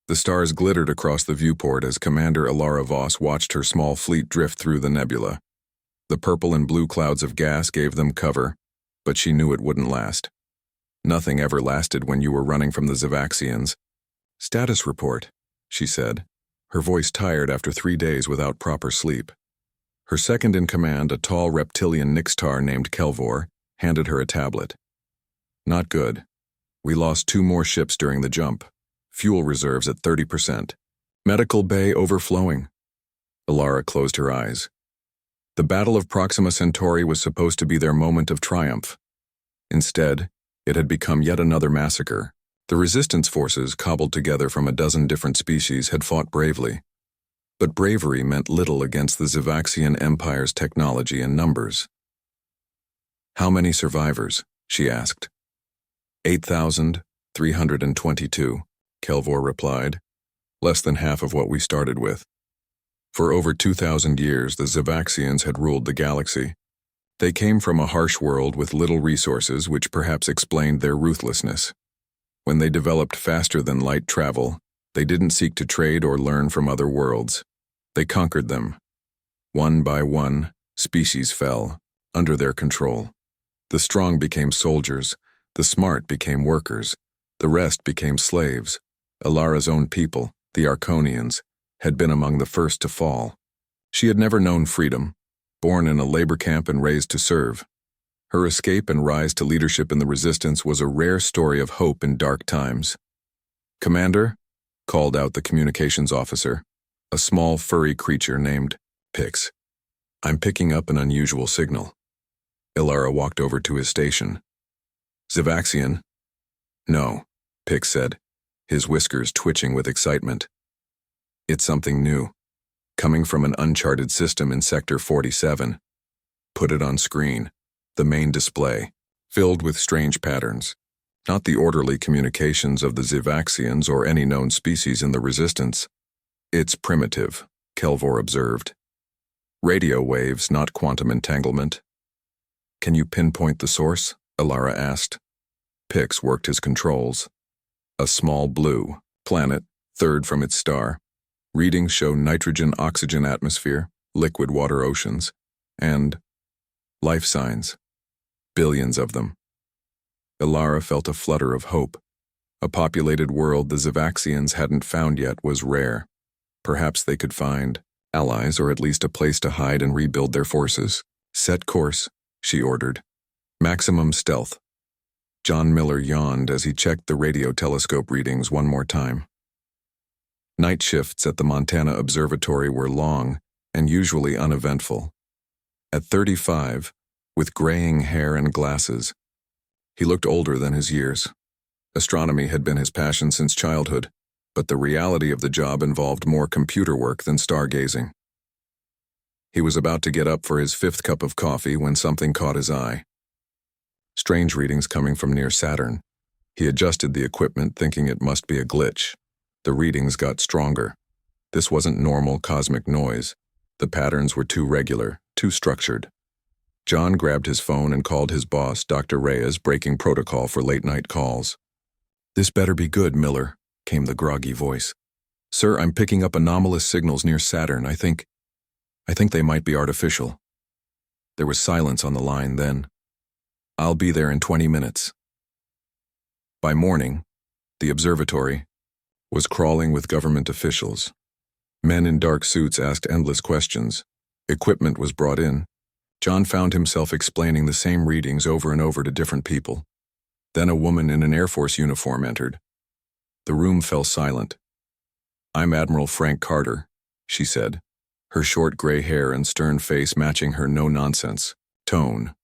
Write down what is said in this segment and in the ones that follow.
The stars glittered across the viewport as Commander Ilara Voss watched her small fleet drift through the nebula. The purple and blue clouds of gas gave them cover, but she knew it wouldn't last. Nothing ever lasted when you were running from the Zavaxians. "Status report," she said, her voice tired after 3 days without proper sleep. Her second-in-command, a tall reptilian Nixtar named Kelvor, handed her a tablet. "Not good. We lost 2 more ships during the jump. Fuel reserves at 30%. Medical bay overflowing." Ilara closed her eyes. The Battle of Proxima Centauri was supposed to be their moment of triumph. Instead, it had become yet another massacre. The resistance forces, cobbled together from a dozen different species, had fought bravely. But bravery meant little against the Zavaxian Empire's technology and numbers. "How many survivors?" she asked. 8,322, Kelvor replied. "Less than half of what we started with." For over 2,000 years, the Zavaxians had ruled the galaxy. They came from a harsh world with little resources, which perhaps explained their ruthlessness. When they developed faster-than-light travel, they didn't seek to trade or learn from other worlds. They conquered them. One by one, species fell, under their control. The strong became soldiers, the smart became workers, the rest became slaves. Ilara's own people, the Arconians, had been among the first to fall. She had never known freedom, born in a labor camp and raised to serve. Her escape and rise to leadership in the resistance was a rare story of hope in dark times. "Commander," called out the communications officer, a small furry creature named Pix. "I'm picking up an unusual signal." Ilara walked over to his station. "Zavaxian?" "No," Pix said, his whiskers twitching with excitement. "It's something new, coming from an uncharted system in Sector 47. Put it on screen, the main display, filled with strange patterns. Not the orderly communications of the Zavaxians or any known species in the Resistance. It's primitive," Kelvor observed. "Radio waves, not quantum entanglement." "Can you pinpoint the source?" Ilara asked. Pix worked his controls. A small blue planet, third from its star. Readings show nitrogen-oxygen atmosphere, liquid water oceans, and life signs. Billions of them. Ilara felt a flutter of hope. A populated world the Zavaxians hadn't found yet was rare. Perhaps they could find allies, or at least a place to hide and rebuild their forces. "Set course," she ordered. "Maximum stealth." John Miller yawned as he checked the radio telescope readings one more time. Night shifts at the Montana Observatory were long and usually uneventful. At 35, with graying hair and glasses, he looked older than his years. Astronomy had been his passion since childhood, but the reality of the job involved more computer work than stargazing. He was about to get up for his 5th cup of coffee when something caught his eye. Strange readings coming from near Saturn. He adjusted the equipment, thinking it must be a glitch. The readings got stronger. This wasn't normal cosmic noise. The patterns were too regular, too structured. John grabbed his phone and called his boss, Dr. Reyes, breaking protocol for late-night calls. "This better be good, Miller," came the groggy voice. "Sir, I'm picking up anomalous signals near Saturn. I think they might be artificial." There was silence on the line then. "I'll be there in 20 minutes. By morning, the observatory was crawling with government officials. Men in dark suits asked endless questions. Equipment was brought in. John found himself explaining the same readings over and over to different people. Then a woman in an Air Force uniform entered. The room fell silent. "I'm Admiral Frank Carter," she said, her short gray hair and stern face matching her no-nonsense tone.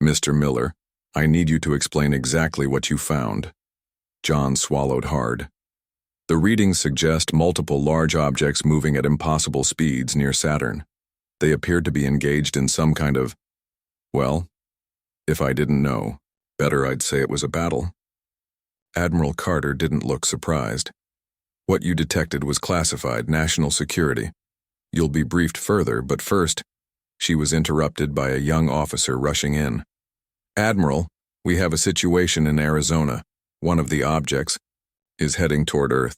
"Mr. Miller, I need you to explain exactly what you found." John swallowed hard. "The readings suggest multiple large objects moving at impossible speeds near Saturn. They appeared to be engaged in some kind of, well, if I didn't know, better I'd say it was a battle." Admiral Carter didn't look surprised. "What you detected was classified, national security. You'll be briefed further, but first," she was interrupted by a young officer rushing in. "Admiral, we have a situation in Arizona. One of the objects is heading toward Earth."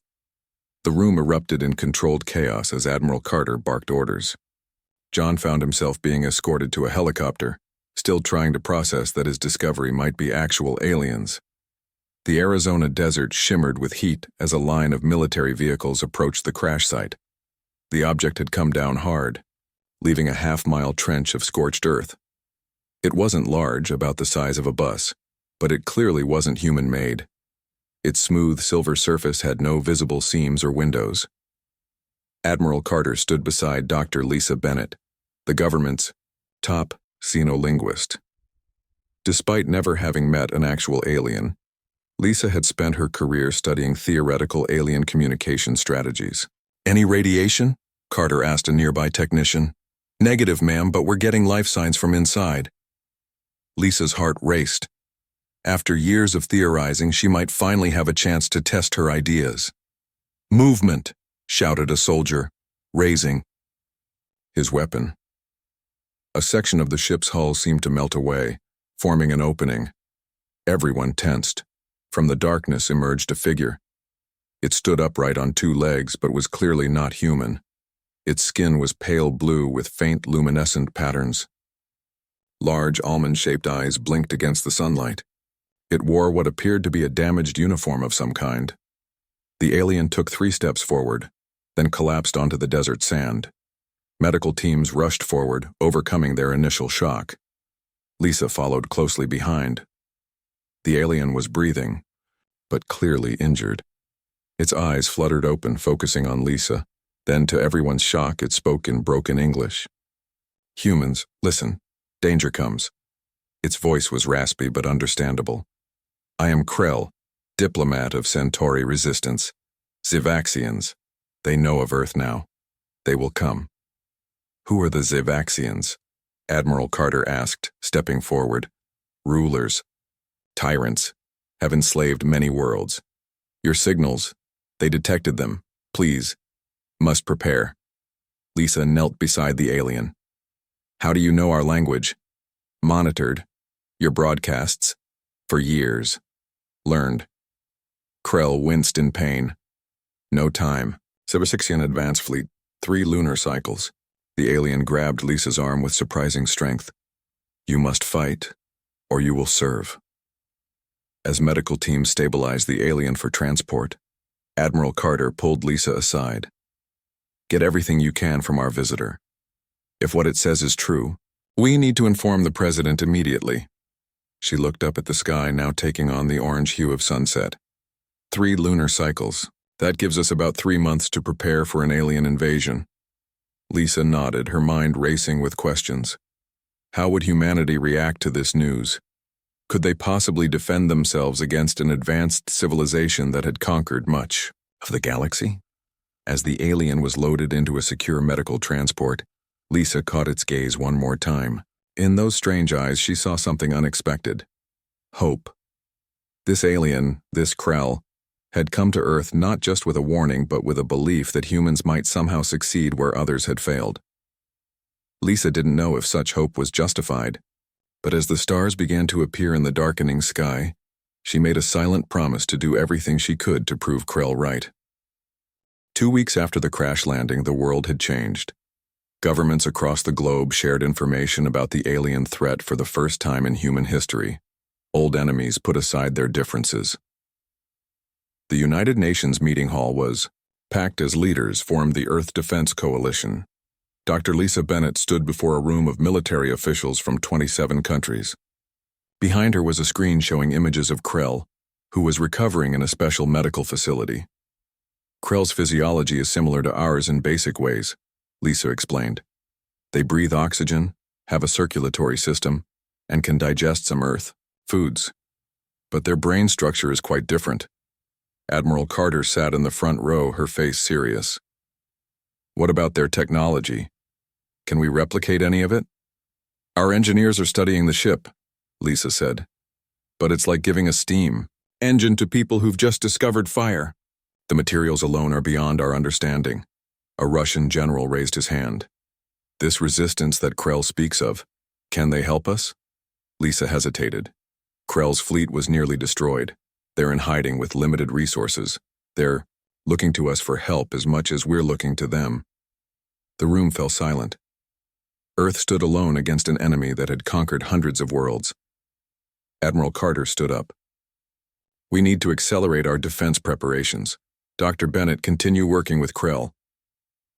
The room erupted in controlled chaos as Admiral Carter barked orders. John found himself being escorted to a helicopter, still trying to process that his discovery might be actual aliens. The Arizona desert shimmered with heat as a line of military vehicles approached the crash site. The object had come down hard, leaving a half-mile trench of scorched earth. It wasn't large, about the size of a bus, but it clearly wasn't human-made. Its smooth silver surface had no visible seams or windows. Admiral Carter stood beside Dr. Lisa Bennett, the government's top xenolinguist. Despite never having met an actual alien, Lisa had spent her career studying theoretical alien communication strategies. "Any radiation?" Carter asked a nearby technician. "Negative, ma'am, but we're getting life signs from inside." Lisa's heart raced. After years of theorizing, she might finally have a chance to test her ideas. "Movement!" shouted a soldier, raising his weapon. A section of the ship's hull seemed to melt away, forming an opening. Everyone tensed. From the darkness emerged a figure. It stood upright on two legs but was clearly not human. Its skin was pale blue with faint luminescent patterns. Large almond-shaped eyes blinked against the sunlight. It wore what appeared to be a damaged uniform of some kind. The alien took 3 steps forward, then collapsed onto the desert sand. Medical teams rushed forward, overcoming their initial shock. Lisa followed closely behind. The alien was breathing, but clearly injured. Its eyes fluttered open, focusing on Lisa. Then, to everyone's shock, it spoke in broken English. "Humans, listen. Danger comes." Its voice was raspy but understandable. "I am Krell, diplomat of Centauri Resistance. Zivaxians. They know of Earth now. They will come." "Who are the Zivaxians?" Admiral Carter asked, stepping forward. "Rulers. Tyrants. Have enslaved many worlds. Your signals. They detected them. Please. Must prepare." Lisa knelt beside the alien. "How do you know our language?" "Monitored. Your broadcasts. For years. Learned." Krell winced in pain. "No time. Zivaxian Advance Fleet. 3 lunar cycles." The alien grabbed Lisa's arm with surprising strength. "You must fight, or you will serve." As medical teams stabilized the alien for transport, Admiral Carter pulled Lisa aside. "Get everything you can from our visitor. If what it says is true, we need to inform the president immediately." She looked up at the sky, now taking on the orange hue of sunset. 3 lunar cycles. That gives us about 3 months to prepare for an alien invasion. Lisa nodded, her mind racing with questions. How would humanity react to this news? Could they possibly defend themselves against an advanced civilization that had conquered much of the galaxy? As the alien was loaded into a secure medical transport, Lisa caught its gaze one more time. In those strange eyes, she saw something unexpected. Hope. This alien, this Krell, had come to Earth not just with a warning but with a belief that humans might somehow succeed where others had failed. Lisa didn't know if such hope was justified, but as the stars began to appear in the darkening sky, she made a silent promise to do everything she could to prove Krell right. 2 weeks after the crash landing, the world had changed. Governments across the globe shared information about the alien threat for the first time in human history. Old enemies put aside their differences. The United Nations meeting hall was packed as leaders formed the Earth Defense Coalition. Dr. Lisa Bennett stood before a room of military officials from 27 countries. Behind her was a screen showing images of Krell, who was recovering in a special medical facility. "Krell's physiology is similar to ours in basic ways," Lisa explained. "They breathe oxygen, have a circulatory system, and can digest some Earth foods. But their brain structure is quite different." Admiral Carter sat in the front row, her face serious. "What about their technology? Can we replicate any of it?" "Our engineers are studying the ship," Lisa said. "But it's like giving a steam engine to people who've just discovered fire. The materials alone are beyond our understanding." A Russian general raised his hand. "This resistance that Krell speaks of, can they help us?" Lisa hesitated. Krell's fleet was nearly destroyed. They're in hiding with limited resources. They're looking to us for help as much as we're looking to them. The room fell silent. Earth stood alone against an enemy that had conquered hundreds of worlds. Admiral Carter stood up. We need to accelerate our defense preparations. Dr. Bennett, continue working with Krell.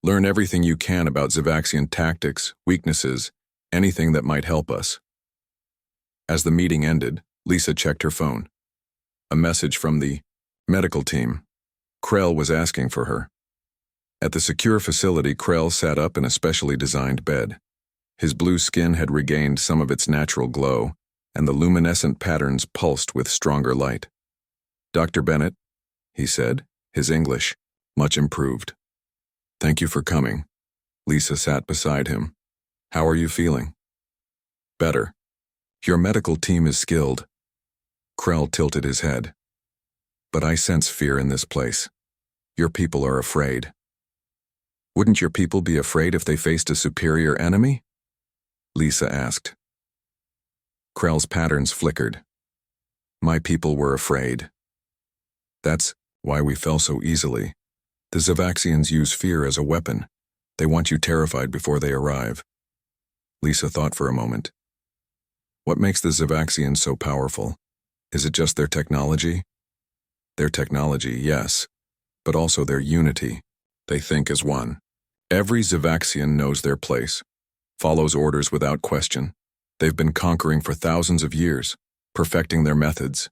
Learn everything you can about Zavaxian tactics, weaknesses, anything that might help us. As the meeting ended, Lisa checked her phone. A message from the medical team. Krell was asking for her. At the secure facility, Krell sat up in a specially designed bed. His blue skin had regained some of its natural glow, and the luminescent patterns pulsed with stronger light. Dr. Bennett, he said, his English much improved. Thank you for coming. Lisa sat beside him. How are you feeling? Better. Your medical team is skilled. Krell tilted his head. But I sense fear in this place. Your people are afraid. Wouldn't your people be afraid if they faced a superior enemy? Lisa asked. Krell's patterns flickered. My people were afraid. That's why we fell so easily. The Zavaxians use fear as a weapon. They want you terrified before they arrive. Lisa thought for a moment. What makes the Zavaxians so powerful? Is it just their technology? Their technology, yes, but also their unity. They think as one. Every Zavaxian knows their place, follows orders without question. They've been conquering for thousands of years, perfecting their methods.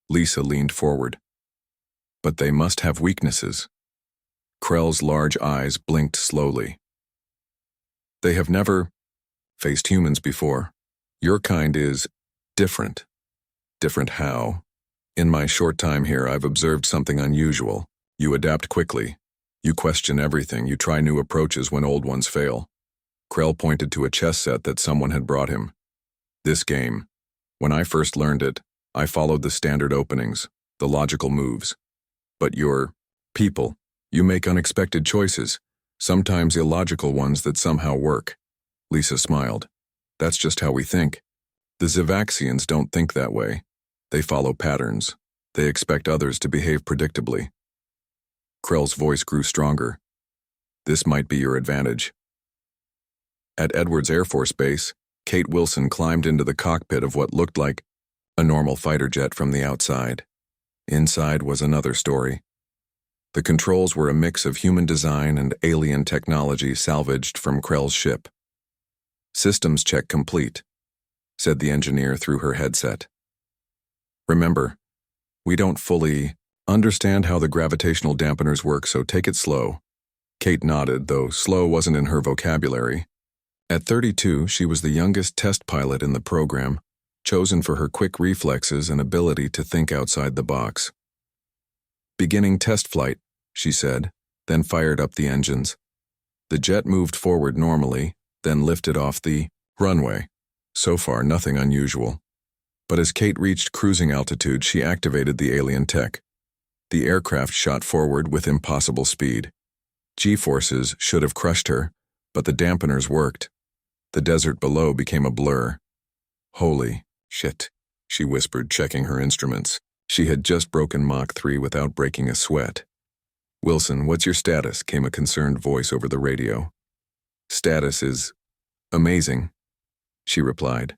Lisa leaned forward. But they must have weaknesses. Krell's large eyes blinked slowly. They have never faced humans before. Your kind is different. Different how? In my short time here, I've observed something unusual. You adapt quickly. You question everything. You try new approaches when old ones fail. Krell pointed to a chess set that someone had brought him. This game. When I first learned it, I followed the standard openings, the logical moves. But your people, you make unexpected choices, sometimes illogical ones that somehow work. Lisa smiled. That's just how we think. The Zavaxians don't think that way. They follow patterns. They expect others to behave predictably. Krell's voice grew stronger. This might be your advantage. At Edwards Air Force Base, Kate Wilson climbed into the cockpit of what looked like a normal fighter jet from the outside. Inside was another story. The controls were a mix of human design and alien technology salvaged from Krell's ship. Systems check complete, said the engineer through her headset. Remember, we don't fully understand how the gravitational dampeners work, so take it slow. Kate nodded, though slow wasn't in her vocabulary. At 32, she was the youngest test pilot in the program, chosen for her quick reflexes and ability to think outside the box. Beginning test flight, she said, then fired up the engines. The jet moved forward normally, then lifted off the runway. So far, nothing unusual. But as Kate reached cruising altitude, she activated the alien tech. The aircraft shot forward with impossible speed. G-forces should have crushed her, but the dampeners worked. The desert below became a blur. Holy shit, she whispered, checking her instruments. She had just broken Mach 3 without breaking a sweat. Wilson, what's your status? Came a concerned voice over the radio. Status is amazing, she replied,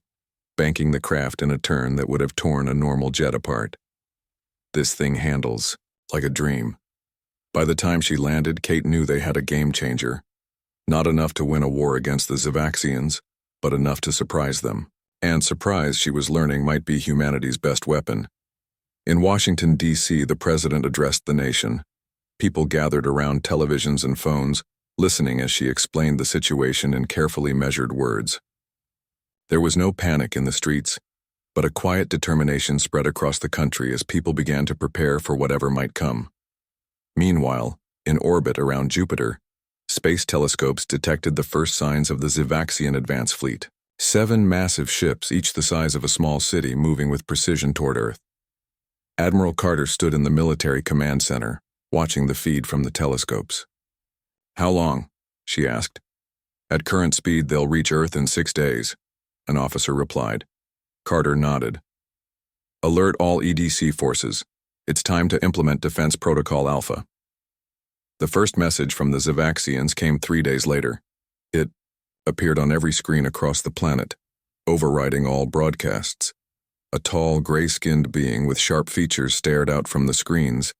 banking the craft in a turn that would have torn a normal jet apart. This thing handles like a dream. By the time she landed, Kate knew they had a game changer. Not enough to win a war against the Zavaxians, but enough to surprise them. And surprise, she was learning, might be humanity's best weapon. In Washington, D.C., the president addressed the nation. People gathered around televisions and phones, listening as she explained the situation in carefully measured words. There was no panic in the streets, but a quiet determination spread across the country as people began to prepare for whatever might come. Meanwhile, in orbit around Jupiter, space telescopes detected the first signs of the Zavaxian advance fleet. 7 massive ships, each the size of a small city, moving with precision toward Earth. Admiral Carter stood in the military command center, watching the feed from the telescopes. How long? She asked. At current speed, they'll reach Earth in 6 days, an officer replied. Carter nodded. Alert all EDC forces. It's time to implement Defense Protocol Alpha. The first message from the Zavaxians came 3 days later. It appeared on every screen across the planet, overriding all broadcasts. A tall, gray-skinned being with sharp features stared out from the screens.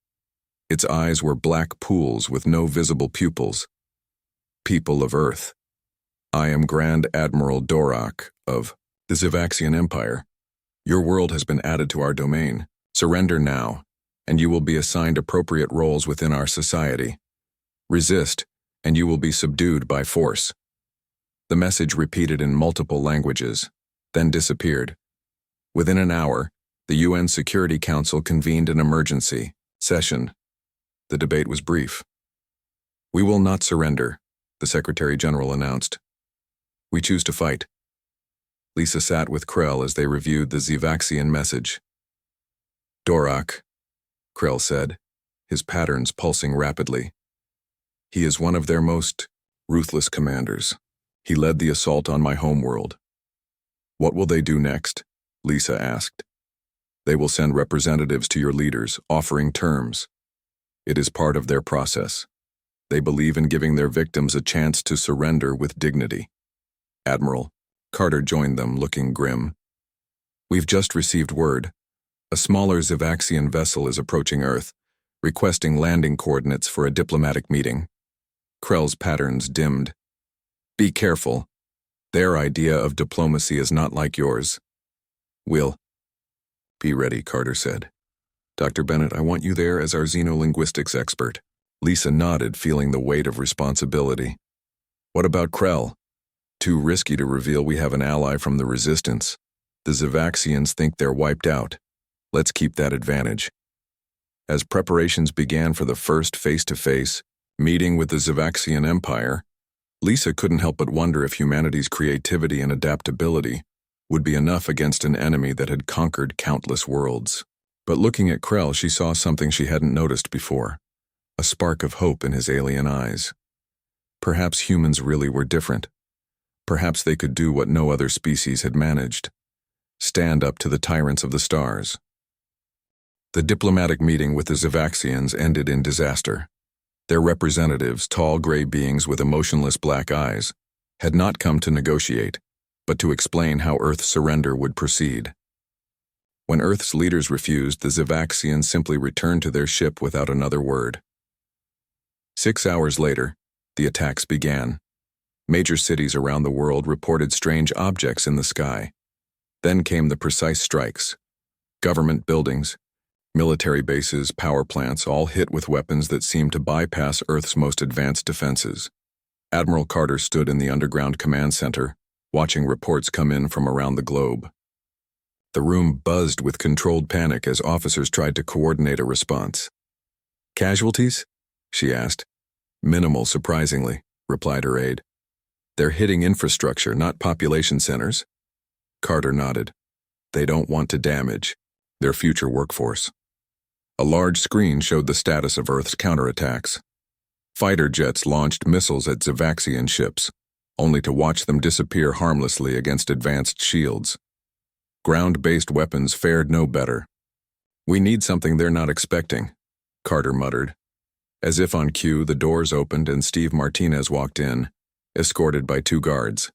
Its eyes were black pools with no visible pupils. People of Earth. I am Grand Admiral Dorak of the Zavaxian Empire. Your world has been added to our domain. Surrender now, and you will be assigned appropriate roles within our society. Resist, and you will be subdued by force. The message repeated in multiple languages, then disappeared. Within an hour, the UN Security Council convened an emergency session. The debate was brief. We will not surrender, the Secretary General announced. We choose to fight. Lisa sat with Krell as they reviewed the Zavaxian message. Dorak, Krell said, his patterns pulsing rapidly. He is one of their most ruthless commanders. He led the assault on my homeworld. What will they do next? Lisa asked. They will send representatives to your leaders, offering terms. It is part of their process. They believe in giving their victims a chance to surrender with dignity. Admiral Carter joined them, looking grim. We've just received word. A smaller Zavaxian vessel is approaching Earth, requesting landing coordinates for a diplomatic meeting. Krell's patterns dimmed. Be careful. Their idea of diplomacy is not like yours. We'll be ready, Carter said. Dr. Bennett, I want you there as our xenolinguistics expert. Lisa nodded, feeling the weight of responsibility. What about Krell? Too risky to reveal we have an ally from the Resistance. The Zavaxians think they're wiped out. Let's keep that advantage. As preparations began for the first face-to-face meeting with the Zavaxian Empire, Lisa couldn't help but wonder if humanity's creativity and adaptability would be enough against an enemy that had conquered countless worlds. But looking at Krell, she saw something she hadn't noticed before, a spark of hope in his alien eyes. Perhaps humans really were different. Perhaps they could do what no other species had managed, stand up to the tyrants of the stars. The diplomatic meeting with the Zavaxians ended in disaster. Their representatives, tall gray beings with emotionless black eyes, had not come to negotiate, but to explain how Earth's surrender would proceed. When Earth's leaders refused, the Zavaxians simply returned to their ship without another word. 6 hours later, the attacks began. Major cities around the world reported strange objects in the sky. Then came the precise strikes. Government buildings, military bases, power plants, all hit with weapons that seemed to bypass Earth's most advanced defenses. Admiral Carter stood in the underground command center, watching reports come in from around the globe. The room buzzed with controlled panic as officers tried to coordinate a response. Casualties? She asked. Minimal, surprisingly, replied her aide. They're hitting infrastructure, not population centers. Carter nodded. They don't want to damage their future workforce. A large screen showed the status of Earth's counterattacks. Fighter jets launched missiles at Zavaxian ships, only to watch them disappear harmlessly against advanced shields. Ground-based weapons fared no better. We need something they're not expecting, Carter muttered. As if on cue, the doors opened and Steve Martinez walked in, escorted by 2 guards.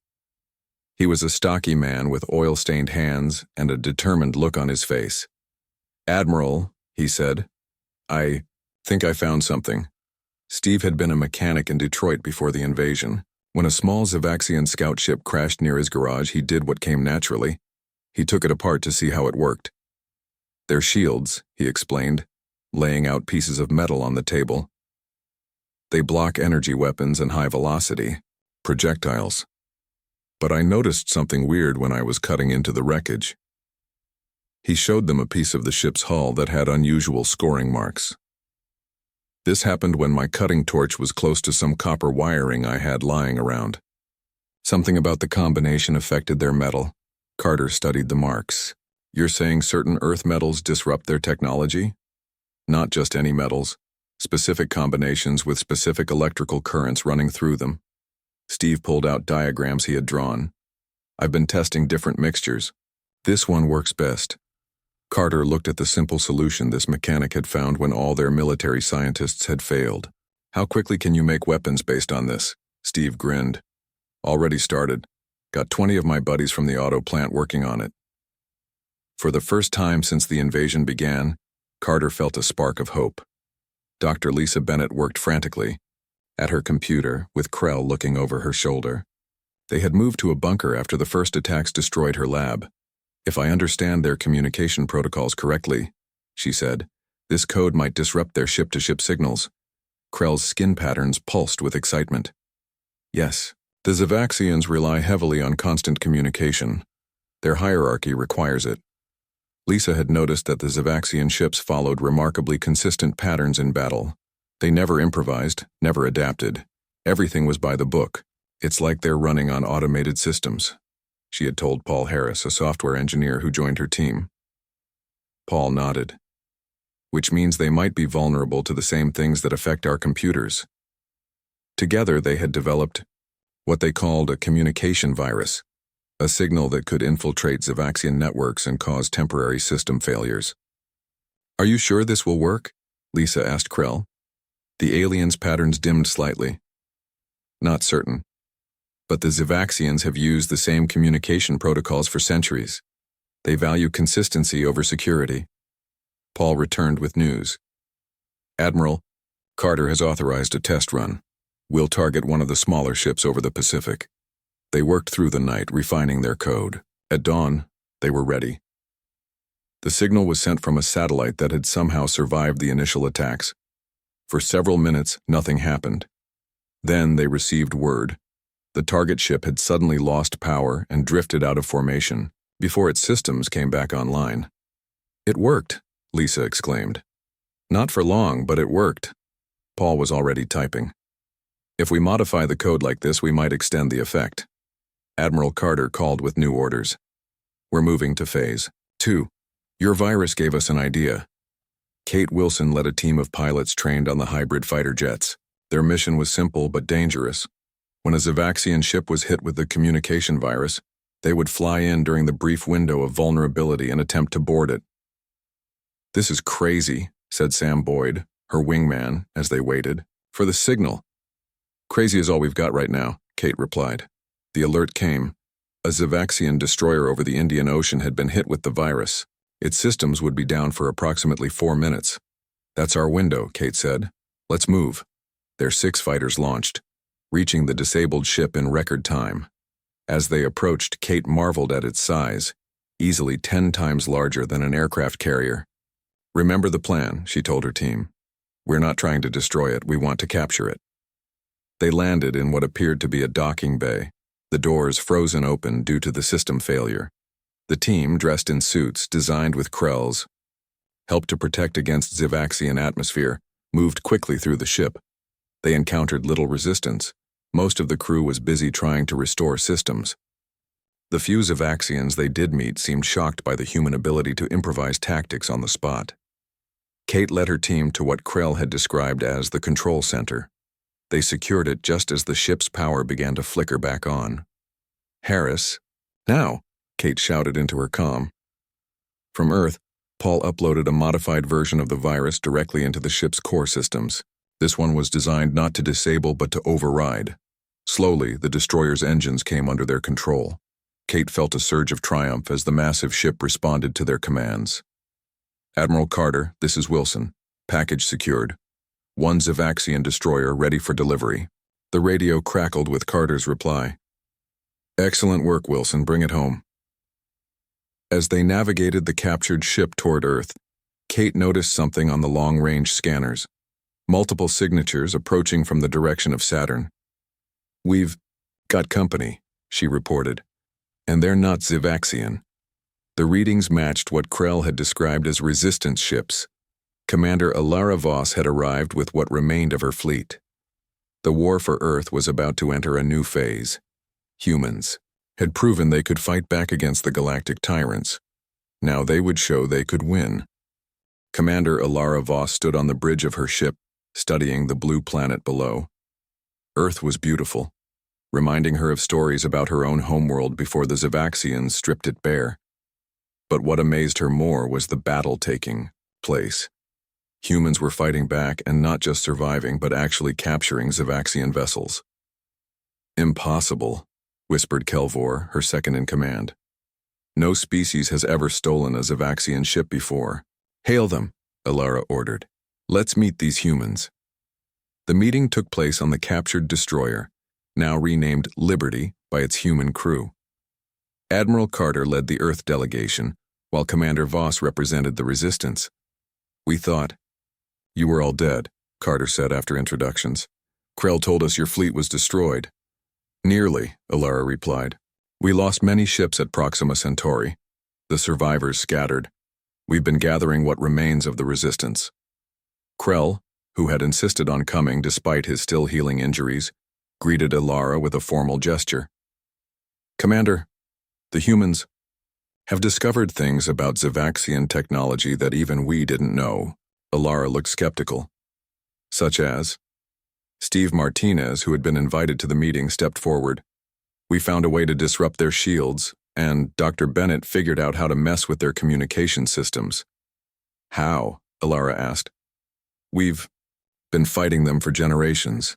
He was a stocky man with oil-stained hands and a determined look on his face. Admiral, he said, I think I found something. Steve had been a mechanic in Detroit before the invasion. When a small Zavaxian scout ship crashed near his garage, he did what came naturally. He took it apart to see how it worked. They're shields, he explained, laying out pieces of metal on the table. They block energy weapons and high velocity projectiles. But I noticed something weird when I was cutting into the wreckage. He showed them a piece of the ship's hull that had unusual scoring marks. This happened when my cutting torch was close to some copper wiring I had lying around. Something about the combination affected their metal. Carter studied the marks. You're saying certain Earth metals disrupt their technology? Not just any metals, specific combinations with specific electrical currents running through them. Steve pulled out diagrams he had drawn. I've been testing different mixtures. This one works best. Carter looked at the simple solution this mechanic had found when all their military scientists had failed. How quickly can you make weapons based on this? Steve grinned. Already started. Got 20 of my buddies from the auto plant working on it. For the first time since the invasion began, Carter felt a spark of hope. Dr. Lisa Bennett worked frantically at her computer, with Krell looking over her shoulder. They had moved to a bunker after the first attacks destroyed her lab. If I understand their communication protocols correctly, she said, this code might disrupt their ship-to-ship signals. Krell's skin patterns pulsed with excitement. Yes, the Zavaxians rely heavily on constant communication. Their hierarchy requires it. Lisa had noticed that the Zavaxian ships followed remarkably consistent patterns in battle. They never improvised, never adapted. Everything was by the book. It's like they're running on automated systems, she had told Paul Harris, a software engineer who joined her team. Paul nodded. Which means they might be vulnerable to the same things that affect our computers. Together they had developed what they called a communication virus, a signal that could infiltrate Zavaxian networks and cause temporary system failures. Are you sure this will work? Lisa asked Krell. The aliens' patterns dimmed slightly. Not certain. But the Zavaxians have used the same communication protocols for centuries. They value consistency over security. Paul returned with news. Admiral, Carter has authorized a test run. We'll target one of the smaller ships over the Pacific. They worked through the night, refining their code. At dawn, they were ready. The signal was sent from a satellite that had somehow survived the initial attacks. For several minutes, nothing happened. Then they received word. The target ship had suddenly lost power and drifted out of formation before its systems came back online. It worked, Lisa exclaimed. Not for long, but it worked. Paul was already typing. If we modify the code like this, we might extend the effect. Admiral Carter called with new orders. We're moving to Phase 2. Your virus gave us an idea. Kate Wilson led a team of pilots trained on the hybrid fighter jets. Their mission was simple but dangerous. When a Zavaxian ship was hit with the communication virus, they would fly in during the brief window of vulnerability and attempt to board it. This is crazy, said Sam Boyd, her wingman, as they waited, for the signal. Crazy is all we've got right now, Kate replied. The alert came. A Zavaxian destroyer over the Indian Ocean had been hit with the virus. Its systems would be down for approximately 4 minutes. That's our window, Kate said. Let's move. Their 6 fighters launched, reaching the disabled ship in record time. As they approached, Kate marveled at its size, easily 10 times larger than an aircraft carrier. Remember the plan, she told her team. We're not trying to destroy it, we want to capture it. They landed in what appeared to be a docking bay, the doors frozen open due to the system failure. The team, dressed in suits designed with Krell's, helped to protect against Zavaxian atmosphere, moved quickly through the ship. They encountered little resistance. Most of the crew was busy trying to restore systems. The few Zavaxians they did meet seemed shocked by the human ability to improvise tactics on the spot. Kate led her team to what Krell had described as the control center. They secured it just as the ship's power began to flicker back on. Harris, now, Kate shouted into her comm. From Earth, Paul uploaded a modified version of the virus directly into the ship's core systems. This one was designed not to disable but to override. Slowly, the destroyer's engines came under their control. Kate felt a surge of triumph as the massive ship responded to their commands. Admiral Carter, this is Wilson. Package secured. 1 Zavaxian destroyer ready for delivery. The radio crackled with Carter's reply. Excellent work, Wilson. Bring it home. As they navigated the captured ship toward Earth, Kate noticed something on the long-range scanners. Multiple signatures approaching from the direction of Saturn. We've got company, she reported. And they're not Zavaxian. The readings matched what Krell had described as resistance ships. Commander Alara Voss had arrived with what remained of her fleet. The war for Earth was about to enter a new phase. Humans had proven they could fight back against the Galactic Tyrants. Now they would show they could win. Commander Alara Voss stood on the bridge of her ship, studying the blue planet below. Earth was beautiful, reminding her of stories about her own homeworld before the Zavaxians stripped it bare. But what amazed her more was the battle taking place. Humans were fighting back and not just surviving, but actually capturing Zavaxian vessels. Impossible, whispered Kelvor, her second-in-command. No species has ever stolen a Zavaxian ship before. Hail them, Alara ordered. Let's meet these humans. The meeting took place on the captured destroyer, now renamed Liberty by its human crew. Admiral Carter led the Earth delegation, while Commander Voss represented the Resistance. We thought. You were all dead, Carter said after introductions. Krell told us your fleet was destroyed. Nearly, Alara replied. We lost many ships at Proxima Centauri. The survivors scattered. We've been gathering what remains of the Resistance. Krell, who had insisted on coming despite his still healing injuries, greeted Alara with a formal gesture. Commander, the humans have discovered things about Zavaxian technology that even we didn't know. Alara looked skeptical. Such as? Steve Martinez, who had been invited to the meeting, stepped forward. We found a way to disrupt their shields, and Dr. Bennett figured out how to mess with their communication systems. How? Alara asked. We've been fighting them for generations.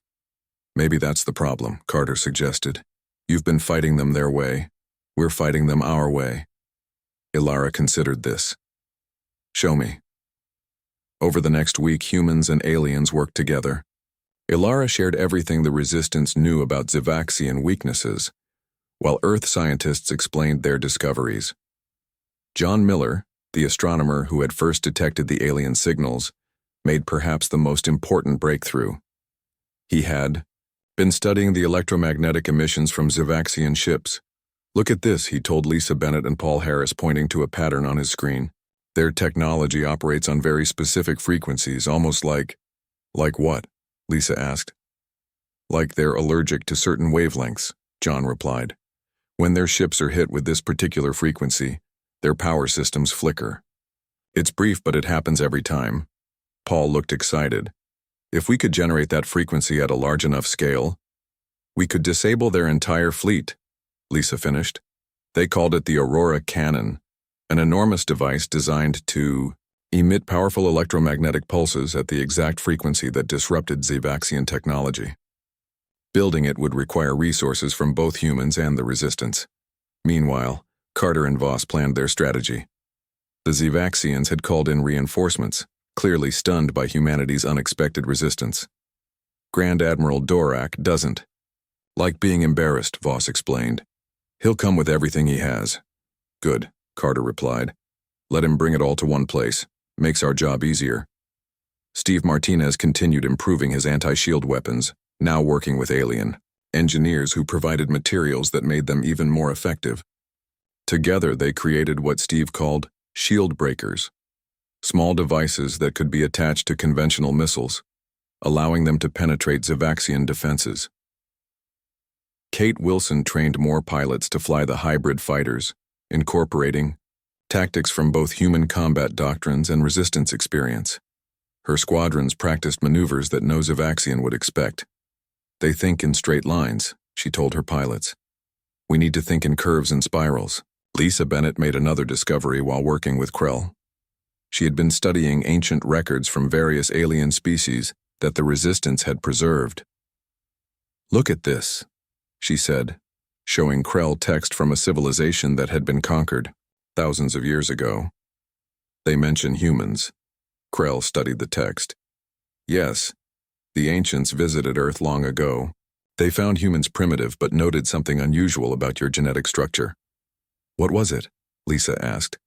Maybe that's the problem, Carter suggested. You've been fighting them their way. We're fighting them our way. Alara considered this. Show me. Over the next week, humans and aliens worked together. Alara shared everything the Resistance knew about Zavaxian weaknesses, while Earth scientists explained their discoveries. John Miller, the astronomer who had first detected the alien signals, made perhaps the most important breakthrough. He had been studying the electromagnetic emissions from Zavaxian ships. Look at this, he told Lisa Bennett and Paul Harris, pointing to a pattern on his screen. Their technology operates on very specific frequencies, almost like... Like what? Lisa asked. Like they're allergic to certain wavelengths, John replied. When their ships are hit with this particular frequency, their power systems flicker. It's brief, but it happens every time. Paul looked excited. If we could generate that frequency at a large enough scale, we could disable their entire fleet, Lisa finished. They called it the Aurora Cannon, an enormous device designed to emit powerful electromagnetic pulses at the exact frequency that disrupted Zavaxian technology. Building it would require resources from both humans and the Resistance. Meanwhile, Carter and Voss planned their strategy. The Zavaxians had called in reinforcements, clearly stunned by humanity's unexpected resistance. Grand Admiral Dorak doesn't like being embarrassed, Voss explained. He'll come with everything he has. Good, Carter replied. Let him bring it all to one place. Makes our job easier. Steve Martinez continued improving his anti-shield weapons, now working with alien engineers who provided materials that made them even more effective. Together they created what Steve called shield breakers, small devices that could be attached to conventional missiles, allowing them to penetrate Zavaxian defenses. Kate Wilson trained more pilots to fly the hybrid fighters, incorporating tactics from both human combat doctrines and Resistance experience. Her squadrons practiced maneuvers that no Zavaxian would expect. They think in straight lines, she told her pilots. We need to think in curves and spirals. Lisa Bennett made another discovery while working with Krell. She had been studying ancient records from various alien species that the Resistance had preserved. Look at this, she said, showing Krell text from a civilization that had been conquered thousands of years ago. They mention humans. Krell studied the text. Yes, the ancients visited Earth long ago. They found humans primitive but noted something unusual about your genetic structure. What was it? Lisa asked.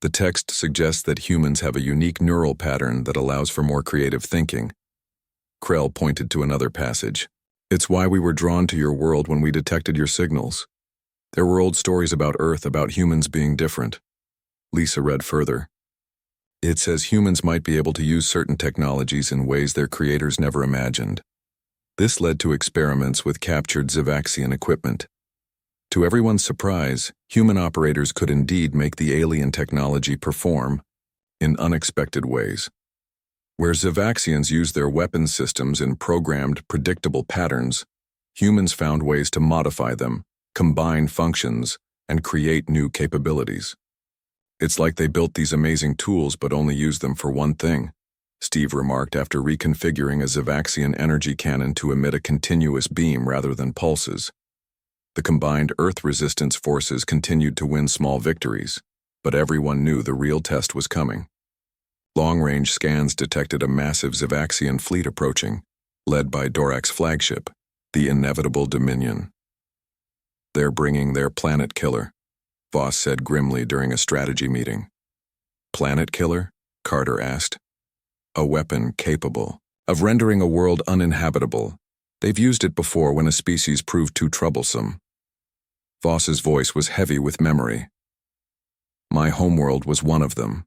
The text suggests that humans have a unique neural pattern that allows for more creative thinking. Krell pointed to another passage. It's why we were drawn to your world when we detected your signals. There were old stories about Earth about humans being different. Lisa read further. It says humans might be able to use certain technologies in ways their creators never imagined. This led to experiments with captured Zavaxian equipment. To everyone's surprise, human operators could indeed make the alien technology perform in unexpected ways. Where Zavaxians used their weapon systems in programmed, predictable patterns, humans found ways to modify them, combine functions, and create new capabilities. It's like they built these amazing tools but only used them for one thing: Steve remarked after reconfiguring a Zavaxian energy cannon to emit a continuous beam rather than pulses. The combined Earth resistance forces continued to win small victories, but everyone knew the real test was coming. Long-range scans detected a massive Zavaxian fleet approaching, led by Dorak's flagship, the inevitable Dominion. "They're bringing their planet killer," Voss said grimly during a strategy meeting. "Planet killer?" Carter asked. "A weapon capable of rendering a world uninhabitable. They've used it before when a species proved too troublesome." Voss's voice was heavy with memory. "My homeworld was one of them."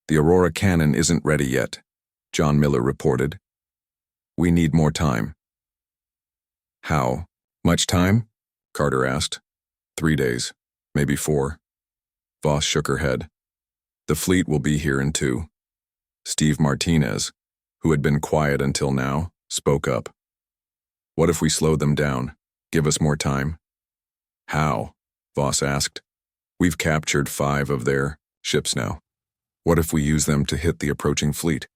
"The Aurora cannon isn't ready yet," John Miller reported. "We need more time." "How much time?" Carter asked. 3 days, maybe 4. Voss shook her head. "The fleet will be here in 2. Steve Martinez, who had been quiet until now, spoke up. "What if we slow them down? Give us more time?" "How?" Voss asked. "We've captured 5 of their ships now. What if we use them to hit the approaching fleet?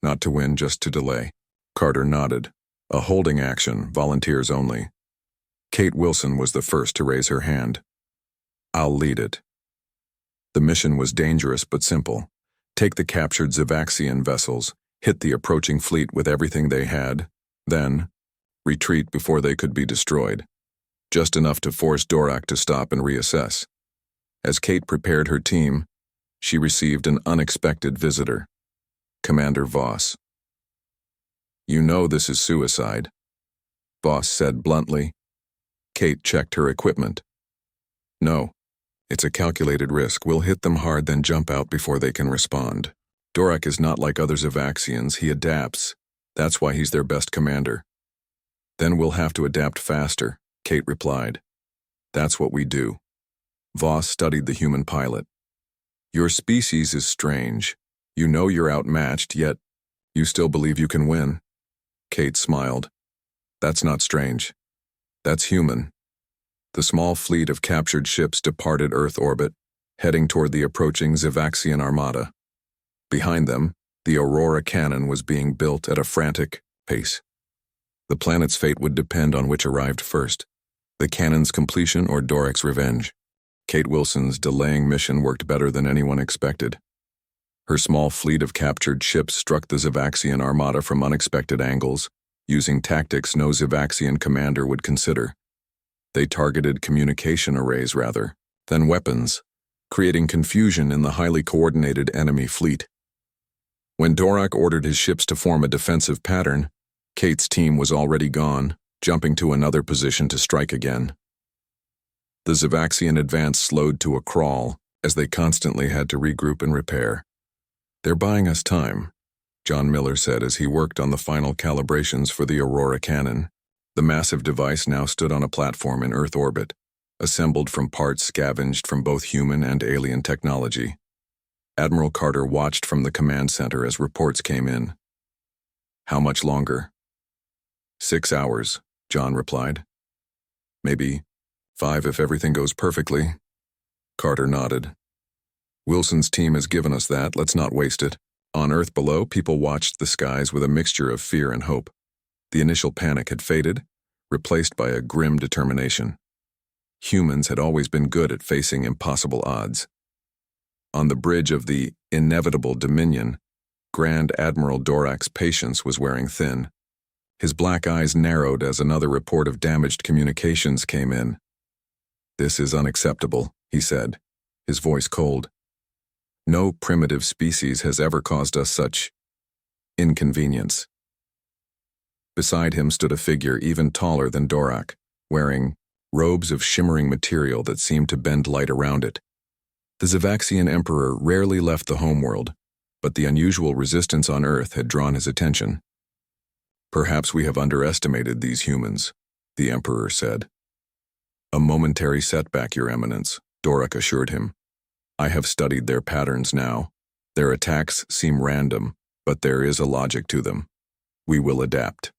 Not to win, just to delay." Carter nodded. "A holding action, volunteers only." Kate Wilson was the first to raise her hand. "I'll lead it." The mission was dangerous but simple. Take the captured Zavaxian vessels, hit the approaching fleet with everything they had, then retreat before they could be destroyed. Just enough to force Dorak to stop and reassess. As Kate prepared her team, she received an unexpected visitor. Commander Voss. "You know this is suicide," Voss said bluntly. Kate checked her equipment. "No, it's a calculated risk. We'll hit them hard, then jump out before they can respond. Dorak is not like other Zavaxians. He adapts. That's why he's their best commander." "Then we'll have to adapt faster," Kate replied. "That's what we do." Voss studied the human pilot. "Your species is strange. You know you're outmatched, yet you still believe you can win." Kate smiled. "That's not strange. That's human." The small fleet of captured ships departed Earth orbit, heading toward the approaching Zavaxian armada. Behind them, the Aurora cannon was being built at a frantic pace. The planet's fate would depend on which arrived first, the cannon's completion or Dorak's revenge. Kate Wilson's delaying mission worked better than anyone expected. Her small fleet of captured ships struck the Zavaxian armada from unexpected angles, using tactics no Zavaxian commander would consider. They targeted communication arrays rather than weapons, creating confusion in the highly coordinated enemy fleet. When Dorak ordered his ships to form a defensive pattern, Kate's team was already gone, jumping to another position to strike again. The Zavaxian advance slowed to a crawl as they constantly had to regroup and repair. "They're buying us time," John Miller said as he worked on the final calibrations for the Aurora cannon. The massive device now stood on a platform in Earth orbit, assembled from parts scavenged from both human and alien technology. Admiral Carter watched from the command center as reports came in. "How much longer?" 6 hours, John replied. "Maybe 5 if everything goes perfectly." Carter nodded. "Wilson's team has given us that, let's not waste it." On Earth below, people watched the skies with a mixture of fear and hope. The initial panic had faded, replaced by a grim determination. Humans had always been good at facing impossible odds. On the bridge of the inevitable Dominion, Grand Admiral Dorak's patience was wearing thin. His black eyes narrowed as another report of damaged communications came in. "This is unacceptable," he said, his voice cold. "No primitive species has ever caused us such inconvenience." Beside him stood a figure even taller than Dorak, wearing robes of shimmering material that seemed to bend light around it. The Zavaxian Emperor rarely left the homeworld, but the unusual resistance on Earth had drawn his attention. "Perhaps we have underestimated these humans," the Emperor said. "A momentary setback, Your Eminence," Dorak assured him. "I have studied their patterns now. Their attacks seem random, but there is a logic to them. We will adapt."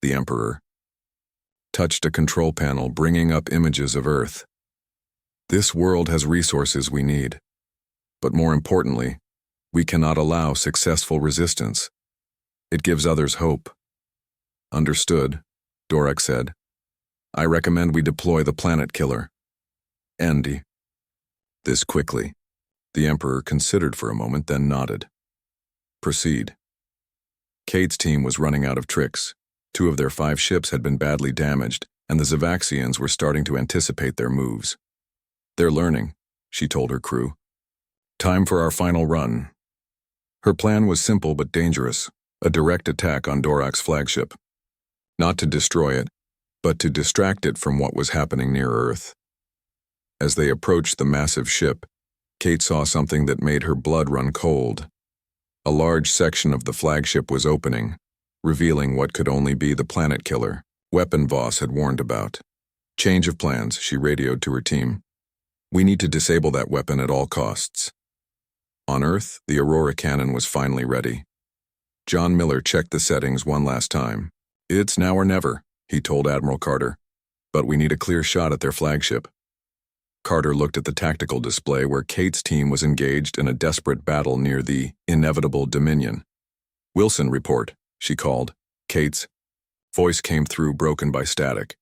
The Emperor touched a control panel, bringing up images of Earth. "This world has resources we need. But more importantly, We cannot allow successful resistance. It gives others hope. Understood, Dorak said. I recommend we deploy the planet killer. Andy. This quickly. The Emperor considered for a moment, then nodded. Proceed. Kate's team was running out of tricks. 2 of their 5 ships had been badly damaged, and the Zavaxians were starting to anticipate their moves. They're learning, she told her crew. Time for our final run. Her plan was simple but dangerous, a direct attack on Dorak's flagship. Not to destroy it, but to distract it from what was happening near Earth. As they approached the massive ship, Kate saw something that made her blood run cold. A large section of the flagship was opening, revealing what could only be the planet killer Weapon Voss had warned about. Change of plans, she radioed to her team. We need to disable that weapon at all costs. On Earth, the Aurora cannon was finally ready. John Miller checked the settings one last time. It's now or never, he told Admiral Carter. But we need a clear shot at their flagship. Carter looked at the tactical display where Kate's team was engaged in a desperate battle near the inevitable Dominion. Wilson, report, she called. Kate's voice came through, broken by static.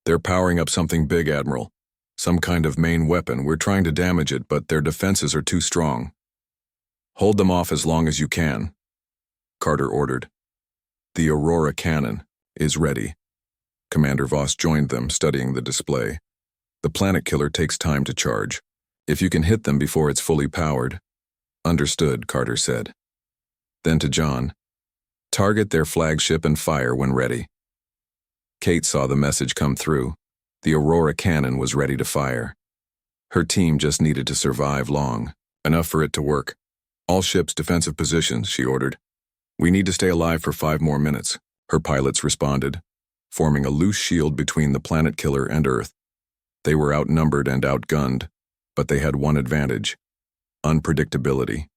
They're powering up something big, Admiral. Some kind of main weapon. We're trying to damage it, but their defenses are too strong. Hold them off as long as you can, Carter ordered. The Aurora cannon is ready. Commander Voss joined them, studying the display. The planet killer takes time to charge. If you can hit them before it's fully powered. Understood, Carter said. Then to John. Target their flagship and fire when ready. Kate saw the message come through. The Aurora cannon was ready to fire. Her team just needed to survive long, enough for it to work. All ships defensive positions, she ordered. We need to stay alive for 5 more minutes, her pilots responded, forming a loose shield between the planet killer and Earth. They were outnumbered and outgunned, but they had one advantage: unpredictability.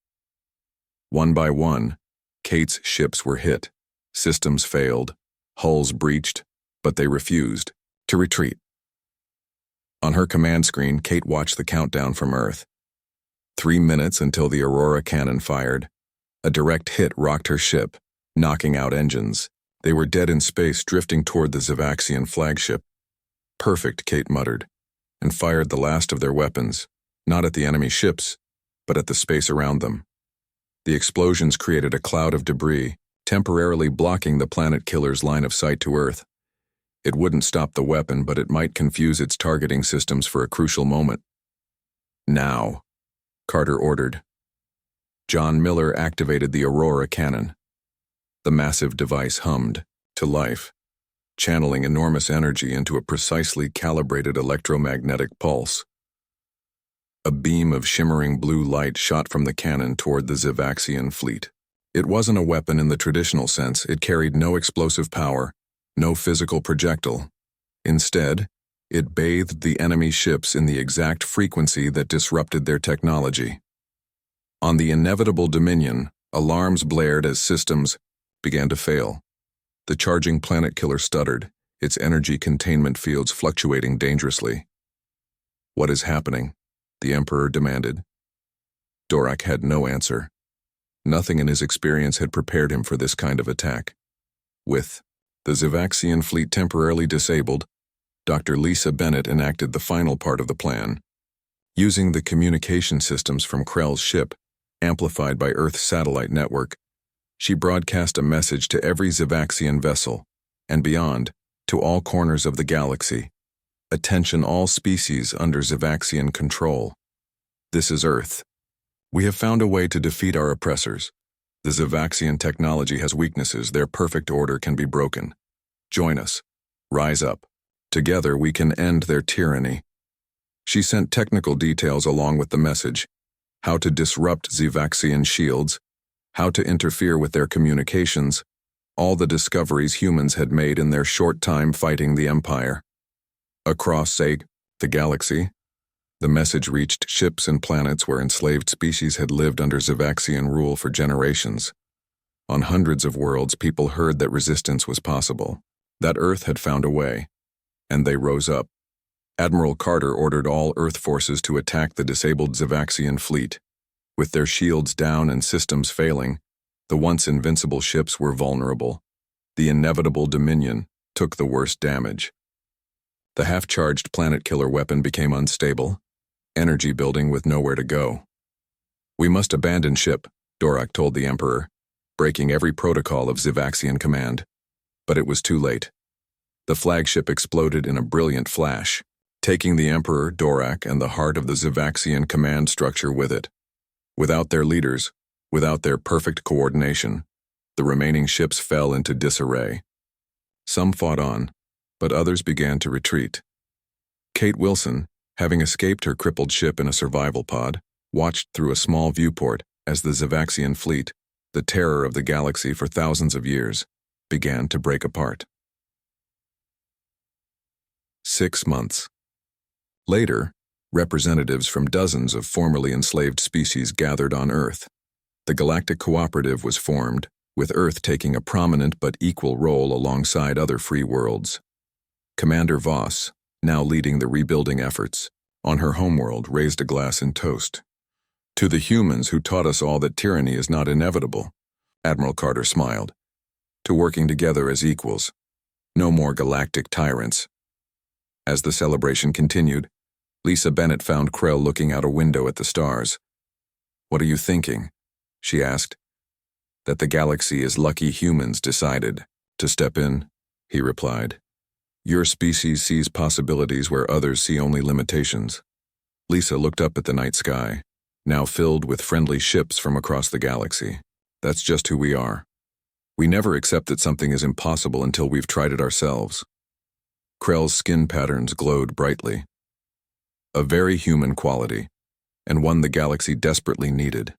One by one, Kate's ships were hit. Systems failed, hulls breached, but they refused to retreat. On her command screen, Kate watched the countdown from Earth. 3 minutes until the Aurora cannon fired. A direct hit rocked her ship, knocking out engines. They were dead in space, drifting toward the Zavaxian flagship. Perfect, Kate muttered, and fired the last of their weapons, not at the enemy ships, but at the space around them. The explosions created a cloud of debris, temporarily blocking the planet killer's line of sight to Earth. It wouldn't stop the weapon, but it might confuse its targeting systems for a crucial moment. Now, Carter ordered. John Miller activated the Aurora cannon. The massive device hummed to life, channeling enormous energy into a precisely calibrated electromagnetic pulse. A beam of shimmering blue light shot from the cannon toward the Zavaxian fleet. It wasn't a weapon in the traditional sense. It carried no explosive power, no physical projectile. Instead, it bathed the enemy ships in the exact frequency that disrupted their technology. On the inevitable Dominion, alarms blared as systems began to fail. The charging planet killer stuttered, its energy containment fields fluctuating dangerously. What is happening? The Emperor demanded. Dorak had no answer. Nothing in his experience had prepared him for this kind of attack. With the Zavaxian fleet temporarily disabled, Dr. Lisa Bennett enacted the final part of the plan. Using the communication systems from Krell's ship, amplified by Earth's satellite network, she broadcast a message to every Zavaxian vessel, and beyond, to all corners of the galaxy. Attention all species under Zavaxian control. This is Earth. We have found a way to defeat our oppressors. The Zavaxian technology has weaknesses. Their perfect order can be broken. Join us. Rise up. Together we can end their tyranny. She sent technical details along with the message: how to disrupt Zavaxian shields, how to interfere with their communications, all the discoveries humans had made in their short time fighting the Empire. Across, the galaxy, the message reached ships and planets where enslaved species had lived under Zavaxian rule for generations. On hundreds of worlds, people heard that resistance was possible, that Earth had found a way, and they rose up. Admiral Carter ordered all Earth forces to attack the disabled Zavaxian fleet. With their shields down and systems failing, the once invincible ships were vulnerable. The inevitable Dominion took the worst damage. The half-charged planet-killer weapon became unstable, energy building with nowhere to go. "We must abandon ship," Dorak told the Emperor, breaking every protocol of Zivaxian command. But it was too late. The flagship exploded in a brilliant flash, taking the Emperor, Dorak, and the heart of the Zivaxian command structure with it. Without their leaders, without their perfect coordination, the remaining ships fell into disarray. Some fought on, but others began to retreat. Kate Wilson, having escaped her crippled ship in a survival pod, watched through a small viewport as the Zivaxian fleet, the terror of the galaxy for thousands of years, began to break apart. 6 months. Later, representatives from dozens of formerly enslaved species gathered on Earth. The Galactic Cooperative was formed, with Earth taking a prominent but equal role alongside other free worlds. Commander Voss, now leading the rebuilding efforts, on her homeworld raised a glass in toast. "To the humans who taught us all that tyranny is not inevitable," Admiral Carter smiled. "To working together as equals. No more galactic tyrants." As the celebration continued, Lisa Bennett found Krell looking out a window at the stars. "What are you thinking?" she asked. "That the galaxy is lucky humans decided to step in," he replied. "Your species sees possibilities where others see only limitations." Lisa looked up at the night sky, now filled with friendly ships from across the galaxy. "That's just who we are. We never accept that something is impossible until we've tried it ourselves." Krell's skin patterns glowed brightly. "A very human quality, and one the galaxy desperately needed."